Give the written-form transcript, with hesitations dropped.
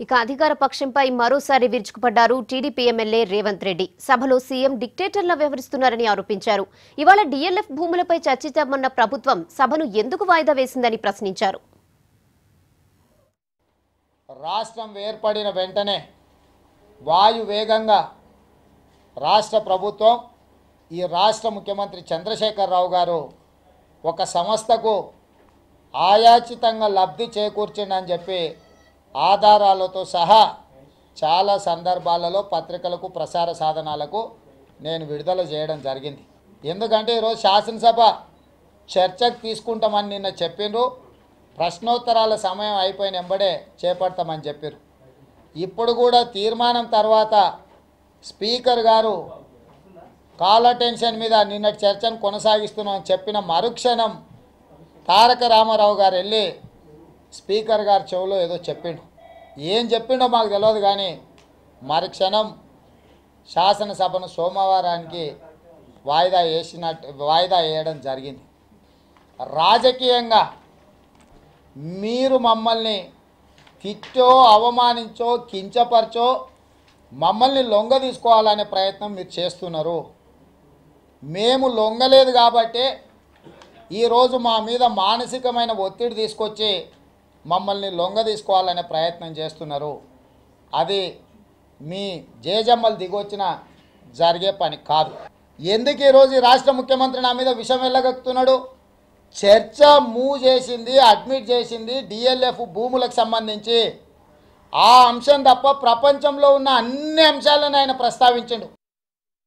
ఇక అధికార పక్షంపై మరోసారి విరుచుకుపడ్డారు టీడీపీ ఎమ్మెల్యే రేవంత్ రెడ్డి. సభలో సీఎం డిక్టేటర్లా వ్యవహరిస్తున్నారని ఆరోపించారు. ఇవాళ డీఎల్ఎఫ్ భూములపై చర్చిద్దామన్న ప్రభుత్వం సభను ఎందుకు వాయిదా వేసిందని ప్రశ్నించారు. రాష్ట్రం ఏర్పడిన వెంటనే వాయువేగంగా రాష్ట్ర ప్రభుత్వం ఈ రాష్ట్ర ముఖ్యమంత్రి చంద్రశేఖరరావు గారు ఒక సంస్థకు ఆయాచితంగా లబ్ధి చేకూర్చిందని చెప్పి ఆధారాలతో సహా చాలా సందర్భాలలో పత్రికలకు ప్రసార సాధనాలకు నేను విడుదల చేయడం జరిగింది. ఎందుకంటే ఈరోజు శాసనసభ చర్చకు తీసుకుంటామని నిన్న చెప్పిండ్రు. ప్రశ్నోత్తరాల సమయం అయిపోయిన వెంబడే చేపడతామని చెప్పారు. ఇప్పుడు కూడా తీర్మానం తర్వాత స్పీకర్ గారు కాల్ అటెన్షన్ మీద నిన్నటి చర్చను కొనసాగిస్తున్నామని చెప్పిన మరుక్షణం తారక రామారావు గారు వెళ్ళి స్పీకర్ గారు చెవులో ఏదో చెప్పిండు. ఏం చెప్పిండో మాకు తెలియదు, కానీ మరుక్షణం శాసనసభను సోమవారానికి వాయిదా వేయడం జరిగింది. రాజకీయంగా మీరు మమ్మల్ని తిట్టో అవమానించో కించపరచో మమ్మల్ని లొంగ తీసుకోవాలనే ప్రయత్నం మీరు చేస్తున్నారు. మేము లొంగలేదు కాబట్టే ఈరోజు మా మీద మానసికమైన ఒత్తిడి తీసుకొచ్చి మమ్మల్ని లొంగ తీసుకోవాలనే ప్రయత్నం చేస్తున్నారు. అది మీ జేజమ్మలు దిగొచ్చిన జరిగే పని కాదు. ఎందుకు ఈరోజు ఈ రాష్ట్ర ముఖ్యమంత్రి నా మీద విషం వెళ్ళగక్కుతున్నాడు? చర్చ మూవ్ చేసింది, అడ్మిట్ చేసింది డిఎల్ఎఫ్ భూములకు సంబంధించి ఆ అంశం తప్ప ప్రపంచంలో ఉన్న అన్ని అంశాలను ఆయన ప్రస్తావించిండు.